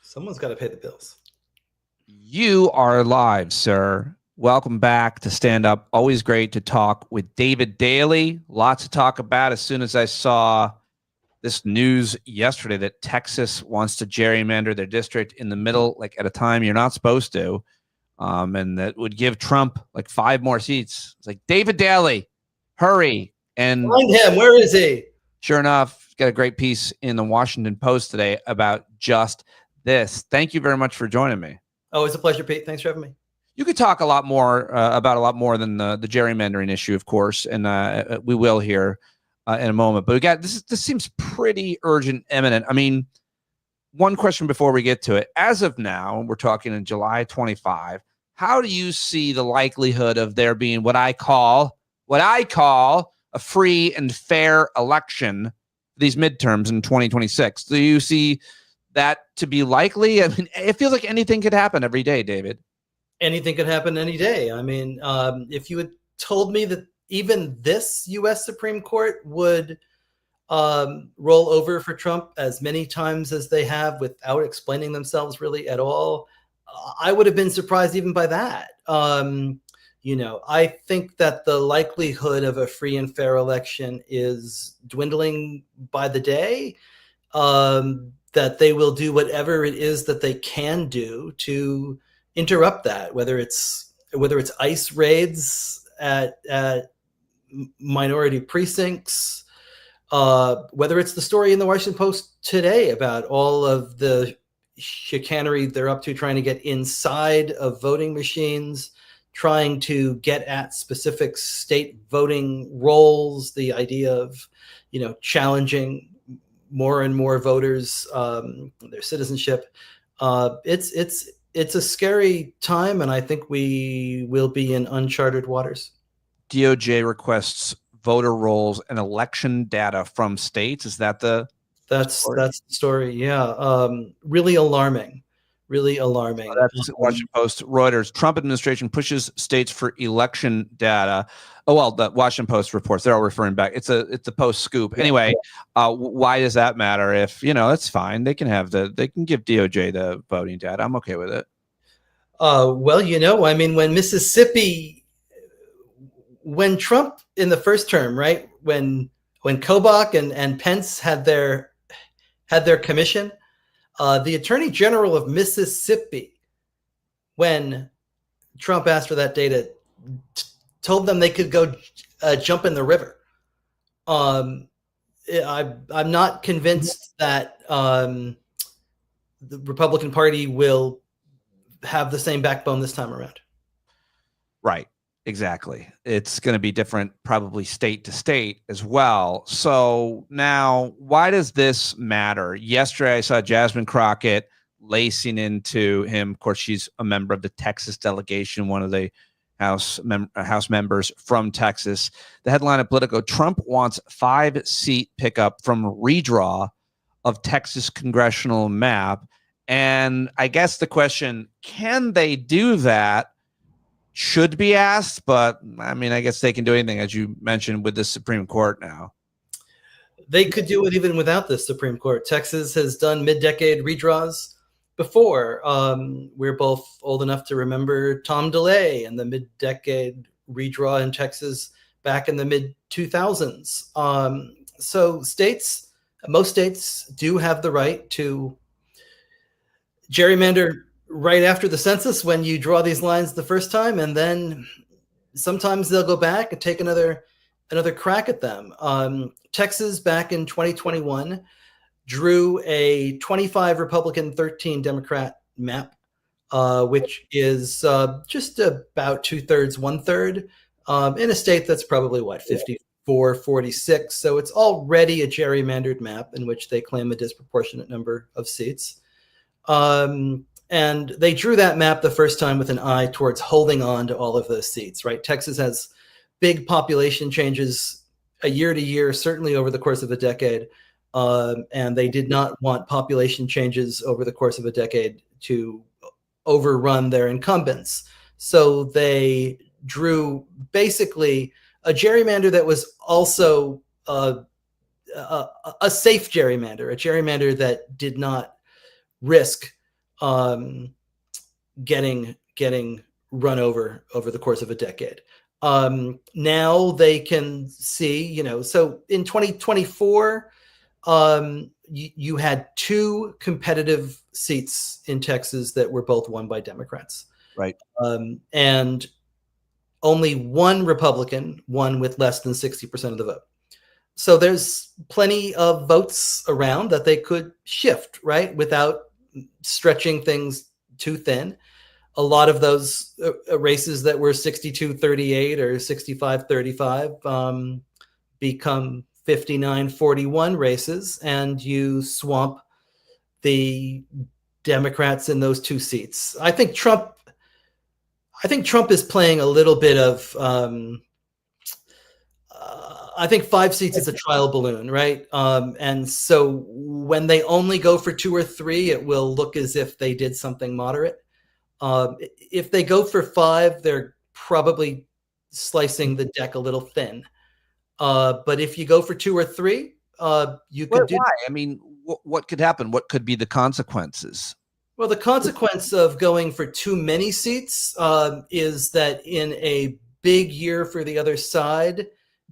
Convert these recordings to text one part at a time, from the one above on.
Someone's got to pay the bills. You are live, sir. Welcome back to Stand Up. Always great to talk with David Daley. Lots to talk about. As soon as I saw this news yesterday that Texas wants to gerrymander their district in the middle, like at a time you're not supposed to, and that would give Trump like 5 more seats. It's like, David Daley, hurry. And find him. Where is he? Sure enough, got a great piece in the Washington Post today about just this. Thank you very much for joining me. Always a pleasure, Pete. Thanks for having me. You could talk a lot more about a lot more than the gerrymandering issue, of course, and we will here in a moment. But we got this seems pretty urgent, imminent. I mean, one question before we get to it. As of now, we're talking in July 25. How do you see the likelihood of there being what I call a free and fair election, these midterms in 2026? Do you see that to be likely? I mean, it feels like anything could happen every day, David. Anything could happen any day. I mean, if you had told me that even this U.S. Supreme Court would roll over for Trump as many times as they have without explaining themselves really at all, I would have been surprised even by that. I think that the likelihood of a free and fair election is dwindling by the day. That they will do whatever it is that they can do to interrupt that, whether it's ICE raids at minority precincts, whether it's the story in the Washington Post today about all of the chicanery they're up to trying to get inside of voting machines, trying to get at specific state voting rolls, the idea of, challenging more and more voters, their citizenship. It's a scary time, and I think we will be in uncharted waters. DOJ requests voter rolls and election data from states. Is that that's the story? Yeah, really alarming. Really alarming. That's Washington Post. Reuters. Trump administration pushes states for election data. Oh, well, the Washington Post reports. They're all referring back. It's a Post scoop. Anyway, why does that matter? If that's fine. They can give DOJ the voting data. I'm okay with it. Well, I mean, when Trump in the first term, right, when Kobach and Pence had their commission. The Attorney General of Mississippi, when Trump asked for that data, told them they could go jump in the river. I'm not convinced that the Republican Party will have the same backbone this time around. Right. Exactly. It's going to be different, probably state to state as well. So now, why does this matter? Yesterday, I saw Jasmine Crockett lacing into him. Of course, she's a member of the Texas delegation, one of the House members from Texas. The headline of Politico: Trump wants 5-seat pickup from redraw of Texas congressional map. And I guess the question, can they do that, should be asked, but I mean, I guess they can do anything, as you mentioned, with the Supreme Court now. They could do it even without the Supreme Court. Texas has done mid-decade redraws before. We're both old enough to remember Tom Daley and the mid-decade redraw in Texas back in the mid-2000s. So most states do have the right to gerrymander right after the census when you draw these lines the first time, and then sometimes they'll go back and take another crack at them. Texas back in 2021 drew a 25 Republican, 13 Democrat map, which is just about 2/3, 1/3 in a state that's probably 54, 46. So it's already a gerrymandered map in which they claim a disproportionate number of seats. And they drew that map the first time with an eye towards holding on to all of those seats, right? Texas has big population changes year to year, certainly over the course of a decade. And they did not want population changes over the course of a decade to overrun their incumbents. So they drew basically a gerrymander that was also a safe gerrymander, a gerrymander that did not risk um, getting run over the course of a decade. Now they can see, so in 2024, you had two competitive seats in Texas that were both won by Democrats. Right. And only one Republican won with less than 60% of the vote. So there's plenty of votes around that they could shift, right, without stretching things too thin. A lot of those races that were 62-38 or 65-35 become 59-41 races, and you swamp the Democrats in those two seats. I think Trump is playing a little bit of I think 5 seats is a trial balloon, right? And so when they only go for 2 or 3, it will look as if they did something moderate. If they go for 5, they're probably slicing the deck a little thin. But if you go for 2 or 3, you could do. Why? I mean, what could happen? What could be the consequences? Well, the consequence of going for too many seats is that in a big year for the other side,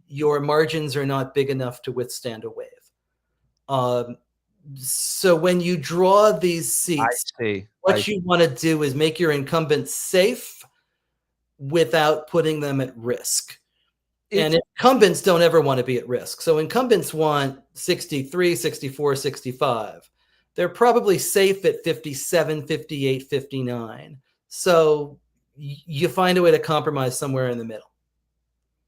your margins are not big enough to withstand a wave. So when you draw these seats, what you want to do is make your incumbents safe without putting them at risk. And incumbents don't ever want to be at risk. So incumbents want 63, 64, 65. They're probably safe at 57, 58, 59. So you find a way to compromise somewhere in the middle.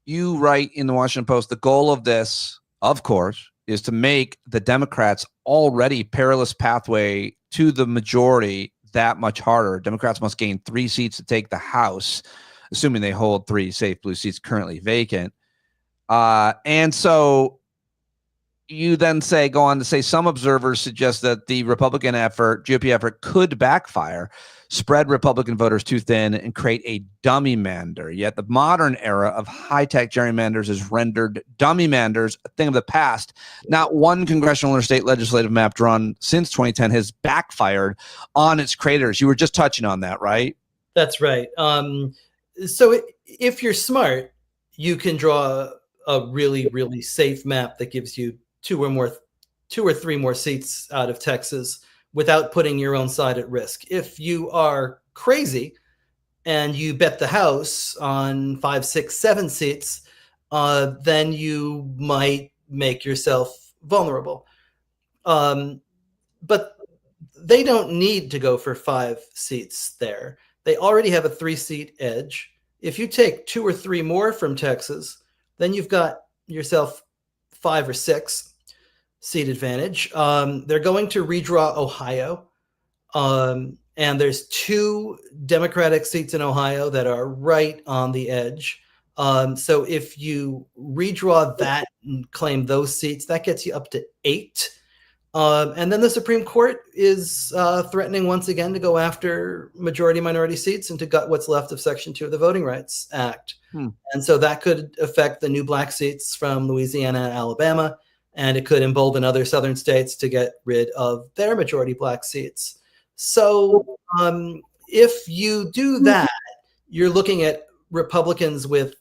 You write in the Washington Post, the goal of this, of course, is to make the Democrats' already perilous pathway to the majority that much harder. Democrats must gain 3 seats to take the House, assuming they hold 3 safe blue seats currently vacant. And so you then go on to say some observers suggest that the Republican effort, GOP effort, could backfire, spread Republican voters too thin, and create a dummy-mander. Yet the modern era of high-tech gerrymanders has rendered dummy-manders a thing of the past. Not one congressional or state legislative map drawn since 2010 has backfired on its creators. You were just touching on that, right? That's right. So if you're smart, you can draw a really, really safe map that gives you 2 or 3 more seats out of Texas without putting your own side at risk. If you are crazy and you bet the house on 5, 6, 7 seats, then you might make yourself vulnerable. But they don't need to go for 5 seats there. They already have a 3-seat edge. If you take 2 or 3 more from Texas, then you've got yourself 5 or 6 seat advantage. They're going to redraw Ohio. And there's 2 Democratic seats in Ohio that are right on the edge. So if you redraw that and claim those seats, that gets you up to 8. And then the Supreme Court is threatening once again to go after majority-minority seats and to gut what's left of Section 2 of the Voting Rights Act. And so that could affect the new black seats from Louisiana and Alabama, and it could embolden other southern states to get rid of their majority black seats. So if you do that, you're looking at Republicans with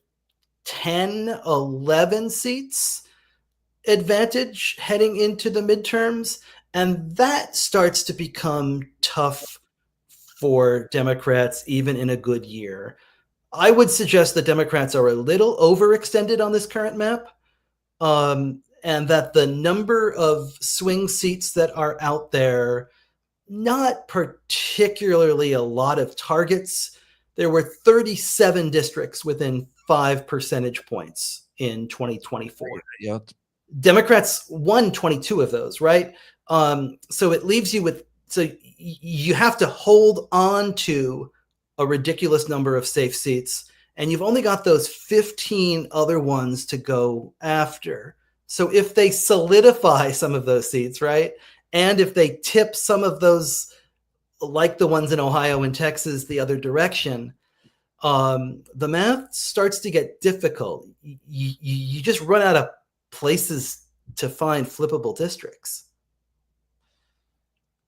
10, 11 seats advantage heading into the midterms, and that starts to become tough for Democrats even in a good year. I would suggest that Democrats are a little overextended on this current map, and that the number of swing seats that are out there, not particularly a lot of targets. There were 37 districts within 5 percentage points in 2024. Yeah. Democrats won 22 of those, right? So it leaves you with, so you have to hold on to a ridiculous number of safe seats, and you've only got those 15 other ones to go after. So if they solidify some of those seats, right, and if they tip some of those, like the ones in Ohio and Texas, the other direction, the math starts to get difficult. You just run out of places to find flippable districts.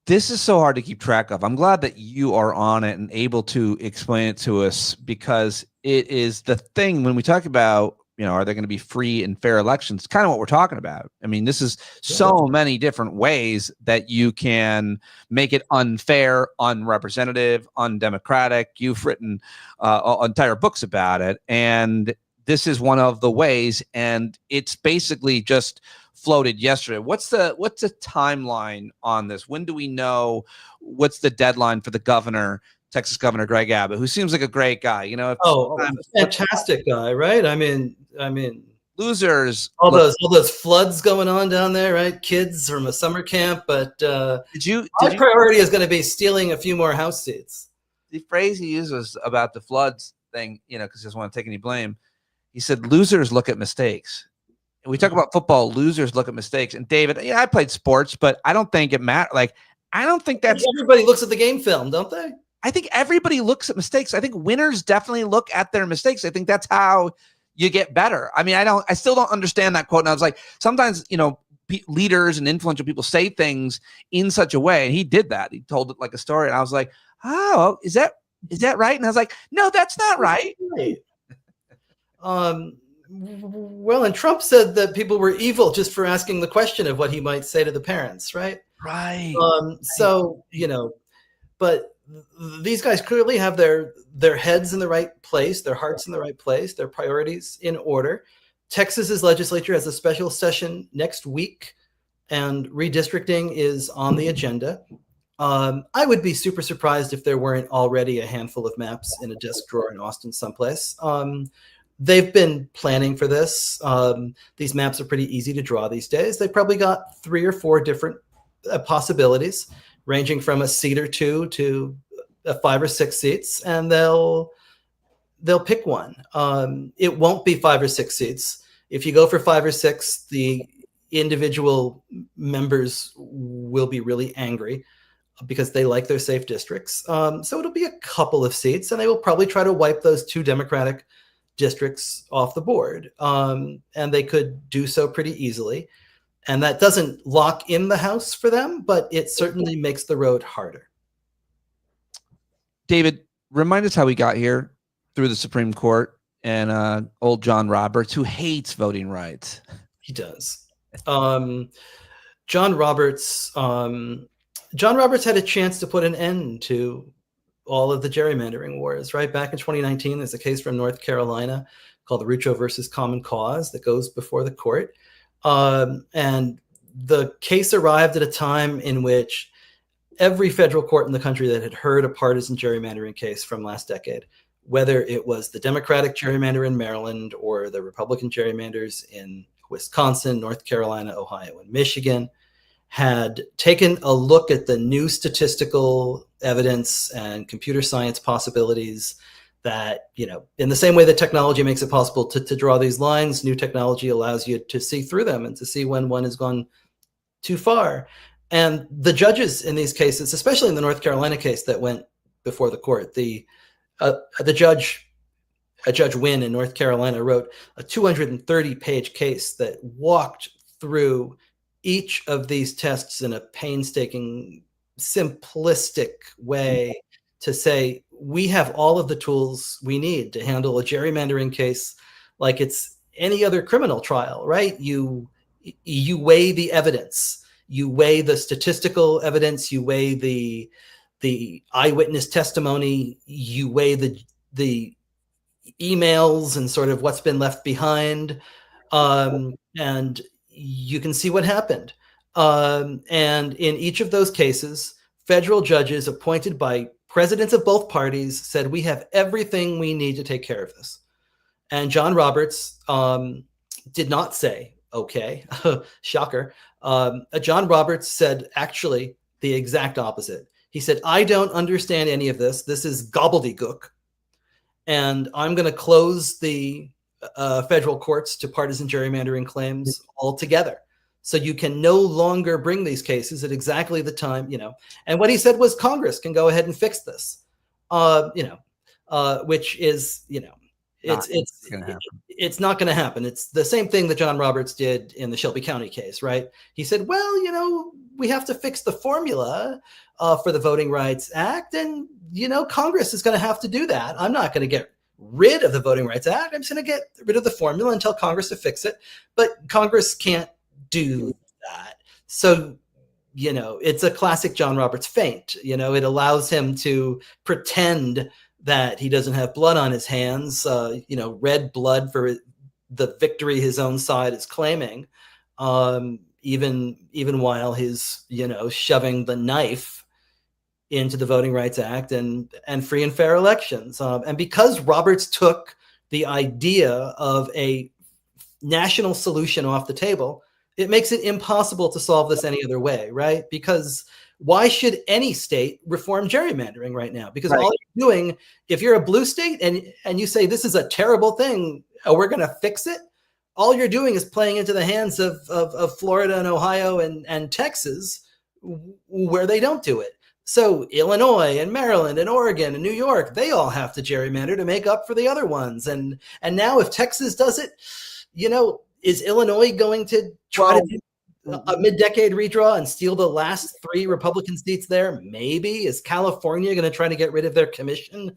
This is so hard to keep track of. I'm glad that you are on it and able to explain it to us, because it is the thing when we talk about, are there going to be free and fair elections? Kind of what we're talking about. I mean, this is so many different ways that you can make it unfair, unrepresentative, undemocratic. You've written entire books about it. And this is one of the ways. And it's basically just floated yesterday. What's the timeline on this? When do we know? What's the deadline for the governor, Texas Governor Greg Abbott, who seems like a great guy? Fantastic guy, right? I mean, losers. All those floods going on down there, right? Kids from a summer camp, but my priority is going to be stealing a few more House seats. The phrase he uses about the floods thing, because he doesn't want to take any blame. He said, "Losers look at mistakes." We talk about football, losers look at mistakes. And David, I played sports, but I don't think it matters. Like, I don't think that's... Everybody looks at the game film, don't they? I think everybody looks at mistakes. I think winners definitely look at their mistakes. I think that's how you get better. I mean, I still don't understand that quote. And I was like, sometimes, leaders and influential people say things in such a way. And he did that. He told it like a story. And I was like, oh, is that right? And I was like, no, that's not right. Well, and Trump said that people were evil just for asking the question of what he might say to the parents, right? Right. So, but these guys clearly have their heads in the right place, their hearts in the right place, their priorities in order. Texas's legislature has a special session next week, and redistricting is on the agenda. I would be super surprised if there weren't already a handful of maps in a desk drawer in Austin someplace. They've been planning for this. These maps are pretty easy to draw these days. They probably got 3 or 4 different possibilities, ranging from a seat or 2 to 5 or 6 seats, and they'll pick one. It won't be 5 or 6 seats. If you go for 5 or 6, the individual members will be really angry because they like their safe districts. So it'll be a couple of seats, and they will probably try to wipe those 2 Democratic districts off the board. And they could do so pretty easily. And that doesn't lock in the House for them, but it certainly makes the road harder. David, remind us how we got here through the Supreme Court and old John Roberts, who hates voting rights. He does. John Roberts had a chance to put an end to all of the gerrymandering wars, right? Back in 2019, there's a case from North Carolina called the Rucho versus Common Cause that goes before the court. And the case arrived at a time in which every federal court in the country that had heard a partisan gerrymandering case from last decade, whether it was the Democratic gerrymander in Maryland or the Republican gerrymanders in Wisconsin, North Carolina, Ohio, and Michigan, had taken a look at the new statistical evidence and computer science possibilities that, in the same way that technology makes it possible to draw these lines, new technology allows you to see through them and to see when one has gone too far. And the judges in these cases, especially in the North Carolina case that went before the court, Judge Wynn in North Carolina wrote a 230-page case that walked through each of these tests in a painstaking, simplistic way to say, we have all of the tools we need to handle a gerrymandering case like it's any other criminal trial, right? You weigh the evidence, you weigh the statistical evidence, you weigh the eyewitness testimony, you weigh the emails and sort of what's been left behind, and you can see what happened. And in each of those cases, federal judges appointed by presidents of both parties said, we have everything we need to take care of this. And John Roberts did not say, okay, shocker. John Roberts said actually the exact opposite. He said, I don't understand any of this. This is gobbledygook. And I'm going to close the federal courts to partisan gerrymandering claims altogether. So you can no longer bring these cases at exactly the time, And what he said was Congress can go ahead and fix this, which is, It's it's going to happen. it's not going to happen. It's the same thing that John Roberts did in the Shelby County case, right? He said, well, we have to fix the formula for the Voting Rights Act, and Congress is going to have to do that. I'm not going to get rid of the Voting Rights Act. I'm just going to get rid of the formula and tell Congress to fix it. But Congress can't do that. So it's a classic John Roberts feint. It allows him to pretend that he doesn't have blood on his hands, red blood for the victory his own side is claiming, even while he's, shoving the knife into the Voting Rights Act and free and fair elections. And because Roberts took the idea of a national solution off the table, it makes it impossible to solve this any other way, right? Because why should any state reform gerrymandering right now? Because all you're doing, if you're a blue state and you say this is a terrible thing, we're going to fix it, all you're doing is playing into the hands of Florida and Ohio and Texas, where they don't do it. So Illinois and Maryland and Oregon and New York, they all have to gerrymander to make up for the other ones. And now if Texas does it, is Illinois going to try to do a mid-decade redraw and steal the last 3 Republican seats there? Maybe. Is California going to try to get rid of their commission?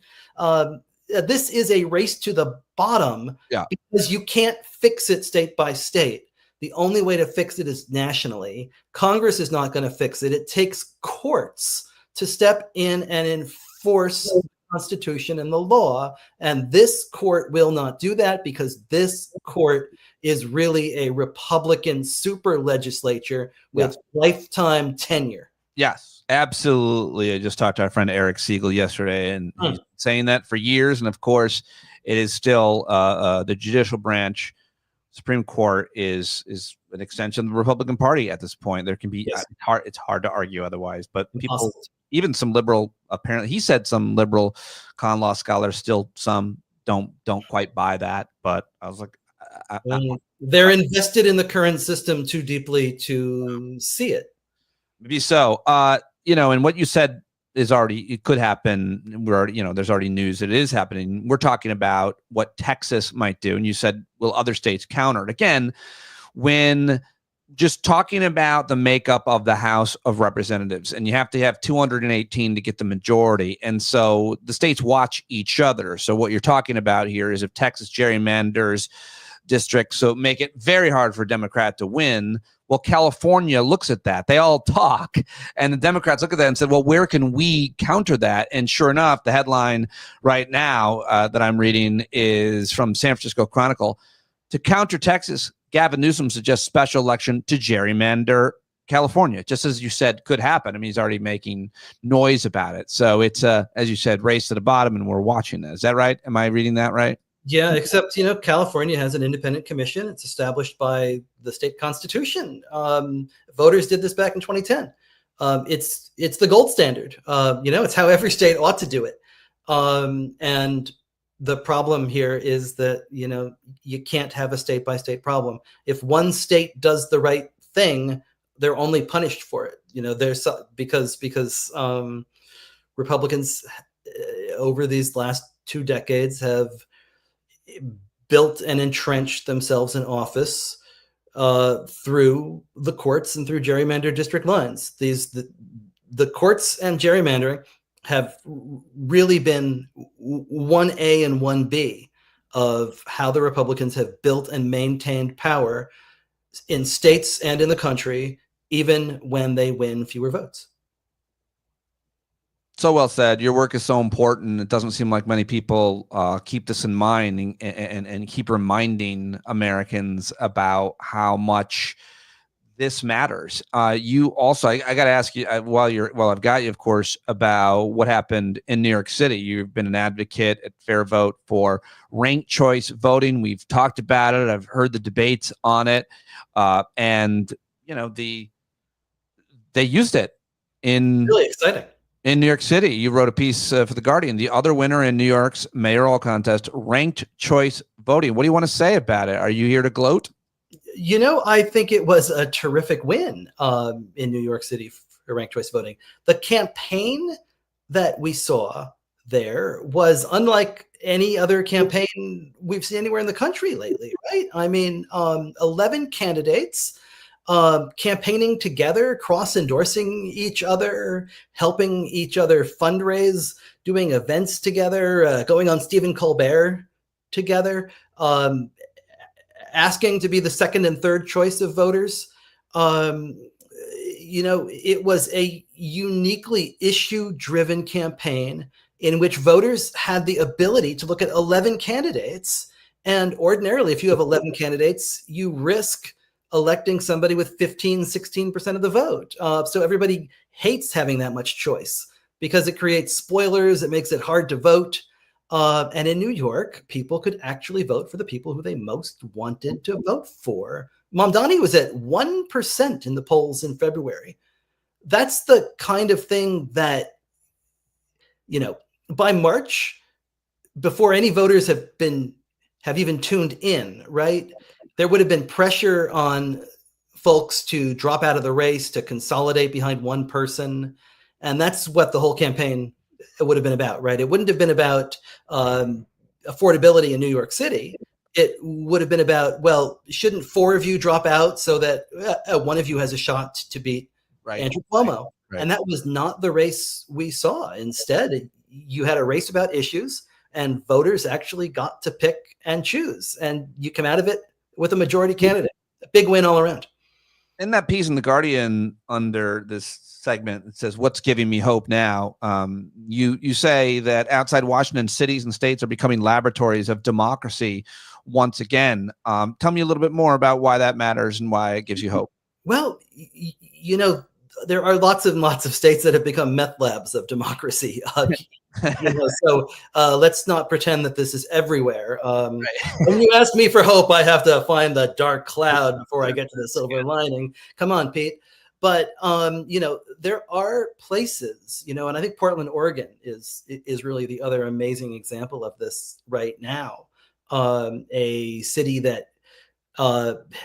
This is a race to the bottom because you can't fix it state by state. The only way to fix it is nationally. Congress is not going to fix it. It takes courts to step in and enforce the Constitution and the law. And this court will not do that because this court is really a Republican super legislature with lifetime tenure. Yes, absolutely. I just talked to our friend Eric Siegel yesterday, and he's saying that for years. And of course, it is still the judicial branch. Supreme Court is an extension of the Republican Party at this point. There can be it's hard to argue otherwise, but people, even some liberal, apparently he said some liberal con law scholars, still some don't quite buy that. But I was like, they're invested in the current system too deeply to see it. Maybe so. And what you said is it could happen. We're already, there's already news that it is happening. We're talking about what Texas might do. And you said, will other states counter it? Again, when just talking about the makeup of the House of Representatives, and you have to have 218 to get the majority. And so the states watch each other. So what you're talking about here is if Texas gerrymanders districts, so make it very hard for a Democrat to win. Well, California looks at that. They all talk. And the Democrats look at that and said, well, where can we counter that? And sure enough, the headline right now that I'm reading is from San Francisco Chronicle. To counter Texas, Gavin Newsom suggests special election to gerrymander California. Just as you said, could happen. I mean, he's already making noise about it. So it's, as you said, race to the bottom, and we're watching that. Is that right? Am I reading that right? Yeah, except, California has an independent commission. It's established by the state constitution. Voters did this back in 2010. It's the gold standard. It's how every state ought to do it. And the problem here is that, you can't have a state by state problem. If one state does the right thing, they're only punished for it. There's because Republicans over these last 2 decades have built and entrenched themselves in office through the courts and through gerrymandered district lines. The courts and gerrymandering have really been 1A and 1B of how the Republicans have built and maintained power in states and in the country, even when they win fewer votes. So well said. Your work is so important. It doesn't seem like many people keep this in mind and keep reminding Americans about how much this matters. You also, I got to ask you while I've got you, of course, about what happened in New York City. You've been an advocate at Fair Vote for ranked choice voting. We've talked about it. I've heard the debates on it, and they used it in really exciting. In New York City. You wrote a piece for The Guardian, the other winner in New York's mayoral contest, ranked choice voting. What do you want to say about it? Are you here to gloat? I think it was a terrific win in New York City for ranked choice voting. The campaign that we saw there was unlike any other campaign we've seen anywhere in the country lately, right? I mean, 11 candidates campaigning together, cross-endorsing each other, helping each other fundraise, doing events together, going on Stephen Colbert together, asking to be the second and third choice of voters. Um, it was a uniquely issue-driven campaign in which voters had the ability to look at 11 candidates. And ordinarily, if you have 11 candidates, you risk electing somebody with 15, 16% of the vote. So everybody hates having that much choice because it creates spoilers. It makes it hard to vote. And in New York, people could actually vote for the people who they most wanted to vote for. Mamdani was at 1% in the polls in February. That's the kind of thing that, by March, before any voters have even tuned in, right? There would have been pressure on folks to drop out of the race, to consolidate behind one person. And that's what the whole campaign would have been about, right? It wouldn't have been about affordability in New York City. It would have been about, well, shouldn't four of you drop out so that one of you has a shot to beat Andrew Cuomo? Right. And that was not the race we saw. Instead, you had a race about issues, and voters actually got to pick and choose. And you come out of it with a majority candidate. A big win all around. In that piece in The Guardian under this segment, it says, "What's giving me hope now?" You say that outside Washington, cities and states are becoming laboratories of democracy once again. Tell me a little bit more about why that matters and why it gives you hope. Well, there are lots and lots of states that have become meth labs of democracy. So let's not pretend that this is everywhere. When you ask me for hope, I have to find the dark cloud before I get to the silver lining. Come on, Pete. But there are places, and I think Portland, Oregon is really the other amazing example of this right now. A city that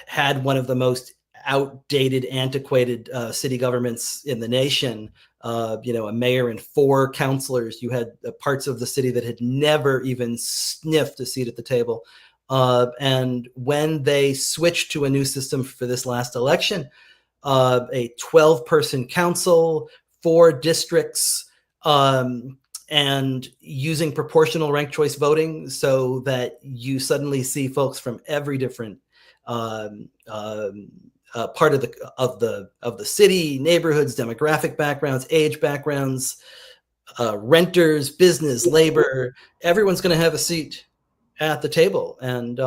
had one of the most outdated, antiquated city governments in the nation. A mayor and 4 councilors. You had parts of the city that had never even sniffed a seat at the table. And when they switched to a new system for this last election, a 12-person council, 4 districts, and using proportional ranked choice voting so that you suddenly see folks from every different part of the city, neighborhoods, demographic backgrounds, age backgrounds, renters, business, labor. Everyone's going to have a seat at the table, and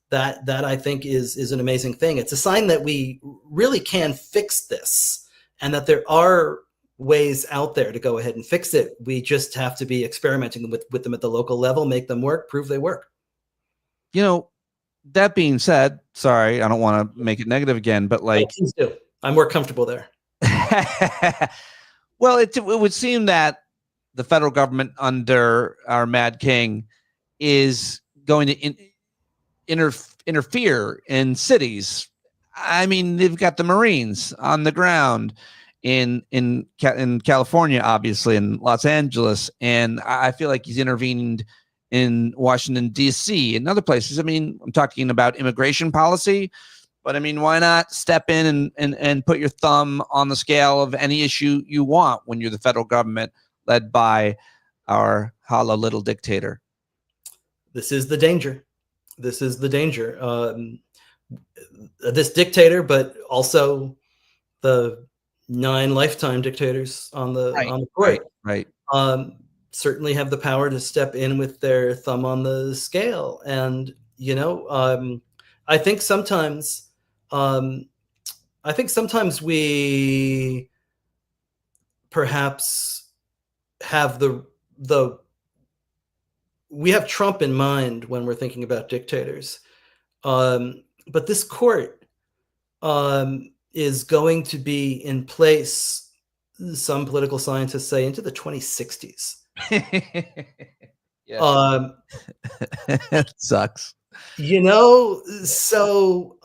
that I think is an amazing thing. It's a sign that we really can fix this, and that there are ways out there to go ahead and fix it. We just have to be experimenting with them at the local level, make them work, prove they work. That being said, sorry, I don't want to make it negative again, but please do. I'm more comfortable there. Well, it would seem that the federal government under our Mad King is going to interfere in cities. I mean, they've got the Marines on the ground in California, obviously, in Los Angeles, and I feel like he's intervened in Washington, D.C. and other places. I mean, I'm talking about immigration policy, but I mean, why not step in and put your thumb on the scale of any issue you want when you're the federal government led by our hollow little dictator? This is the danger. This is the danger. This dictator, but also the 9 lifetime dictators on the court. Right. Certainly have the power to step in with their thumb on the scale. And, I think sometimes we perhaps have we have Trump in mind when we're thinking about dictators. But this court is going to be in place, some political scientists say, into the 2060s. Yeah. It sucks. So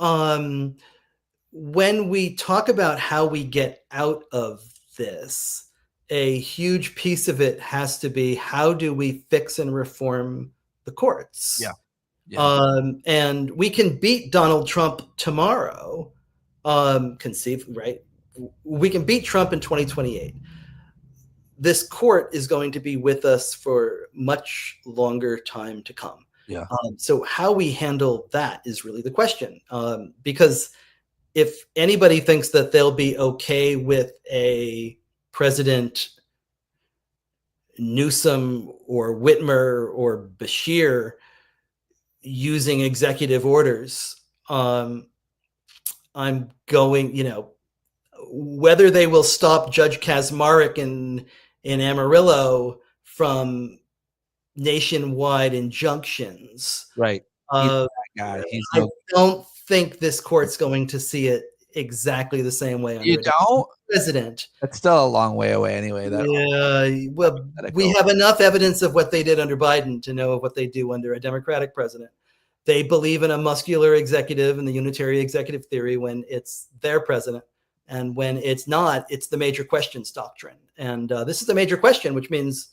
when we talk about how we get out of this, a huge piece of it has to be, how do we fix and reform the courts? Yeah. Yeah. And we can beat Donald Trump tomorrow. Right? We can beat Trump in 2028. This court is going to be with us for much longer time to come. Yeah. So how we handle that is really the question. Because if anybody thinks that they'll be okay with a President Newsom or Whitmer or Bashir using executive orders, I'm going, whether they will stop Judge Kaczmarek in Amarillo from nationwide injunctions. Right. He's that guy. I don't think this court's going to see it exactly the same way. You don't? President. That's still a long way away anyway. Well, we have enough evidence of what they did under Biden to know what they do under a Democratic president. They believe in a muscular executive and the unitary executive theory when it's their president. And when it's not, it's the major questions doctrine. And this is the major question, which means,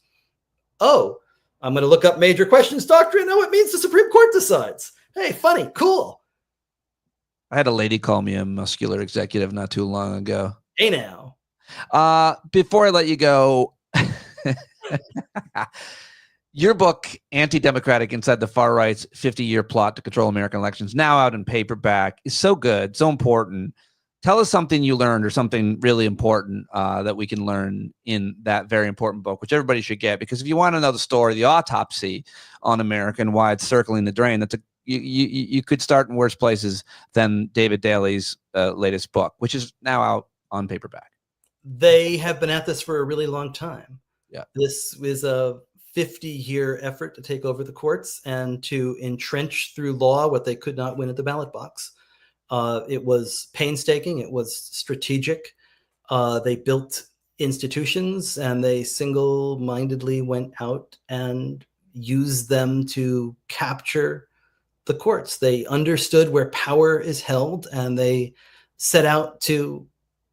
I'm going to look up major questions doctrine. Oh, it means the Supreme Court decides. Hey, funny, cool. I had a lady call me a muscular executive not too long ago. Hey, now. Before I let you go, your book, Anti-Democratic Inside the Far Right's 50-Year Plot to Control American Elections, now out in paperback, is so good, so important. Tell us something you learned or something really important that we can learn in that very important book, which everybody should get. Because if you want to know the story, the autopsy on America and why it's circling the drain, you could start in worse places than David Daley's latest book, which is now out on paperback. They have been at this for a really long time. Yeah. This is a 50-year effort to take over the courts and to entrench through law what they could not win at the ballot box. It was painstaking. It was strategic. They built institutions and they single-mindedly went out and used them to capture the courts. They understood where power is held and they set out to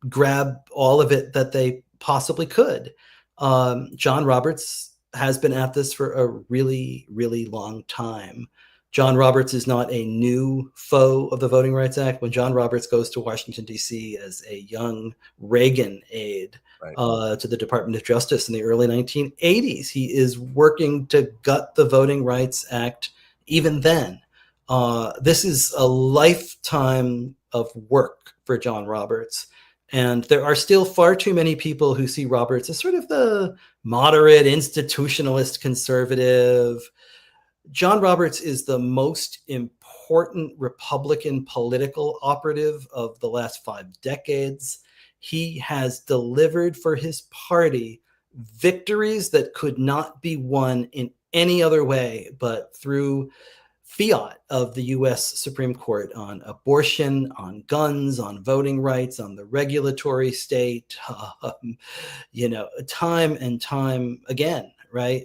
grab all of it that they possibly could. John Roberts has been at this for a really, really long time. John Roberts is not a new foe of the Voting Rights Act. When John Roberts goes to Washington, D.C. as a young Reagan aide to the Department of Justice in the early 1980s, he is working to gut the Voting Rights Act even then. This is a lifetime of work for John Roberts. And there are still far too many people who see Roberts as sort of the moderate, institutionalist, conservative. John Roberts is the most important Republican political operative of the last 5 decades. He has delivered for his party victories that could not be won in any other way but through fiat of the U.S. Supreme Court on abortion, on guns, on voting rights, on the regulatory state, time and time again, right?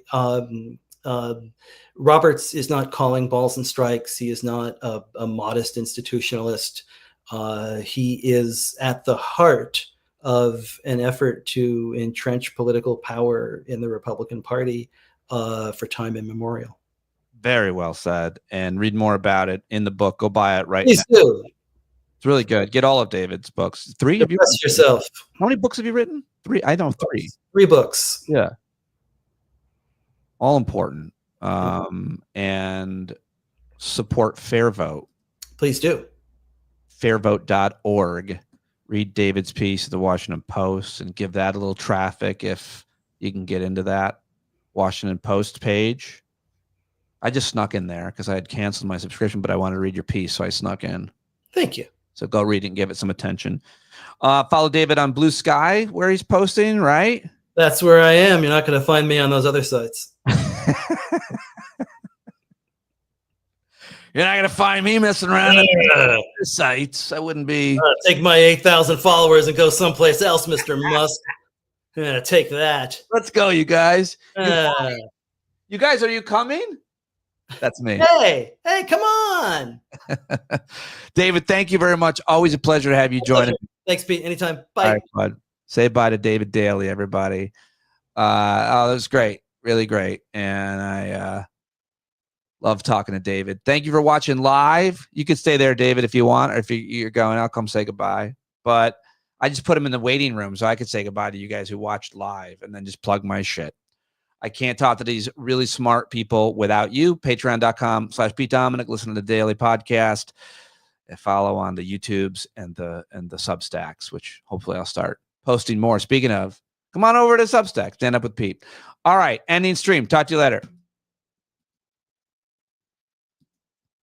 Roberts is not calling balls and strikes. He is not a modest institutionalist. He is at the heart of an effort to entrench political power in the Republican Party for time immemorial. Very well said. And read more about it in the book. Go buy it right Please now. do. It's really good. Get all of David's books. 3 of you. Yourself. How many books have you written? 3. I know 3. 3 books. Yeah. All important. And support Fair Vote. Please do. Fairvote.org. Read David's piece at the Washington Post and give that a little traffic if you can get into that Washington Post page. I just snuck in there because I had canceled my subscription, but I wanted to read your piece, so I snuck in. Thank you. So go read it and give it some attention. Follow David on Blue Sky, where he's posting, right? That's where I am. You're not going to find me on those other sites. You're not going to find me messing around on the sites. I wouldn't be. Take my 8,000 followers and go someplace else, Mr. Musk. Take that. Let's go, you guys. You guys, are you coming? That's me. Hey, come on. David, thank you very much. Always a pleasure to have you join us. Thanks, Pete. Anytime. Bye. All right, bud. Say bye to David Daley, everybody. Oh, that was great. Really great. And I love talking to David. Thank you for watching live. You can stay there, David, if you want, or if you're going, I'll come say goodbye. But I just put him in the waiting room so I could say goodbye to you guys who watched live and then just plug my shit. I can't talk to these really smart people without you. Patreon.com/Pete Dominic. Listen to the Daily podcast. And follow on the YouTubes and the Substacks, which hopefully I'll start posting more. Speaking of, come on over to Substack. Stand Up with Pete. All right. Ending stream. Talk to you later.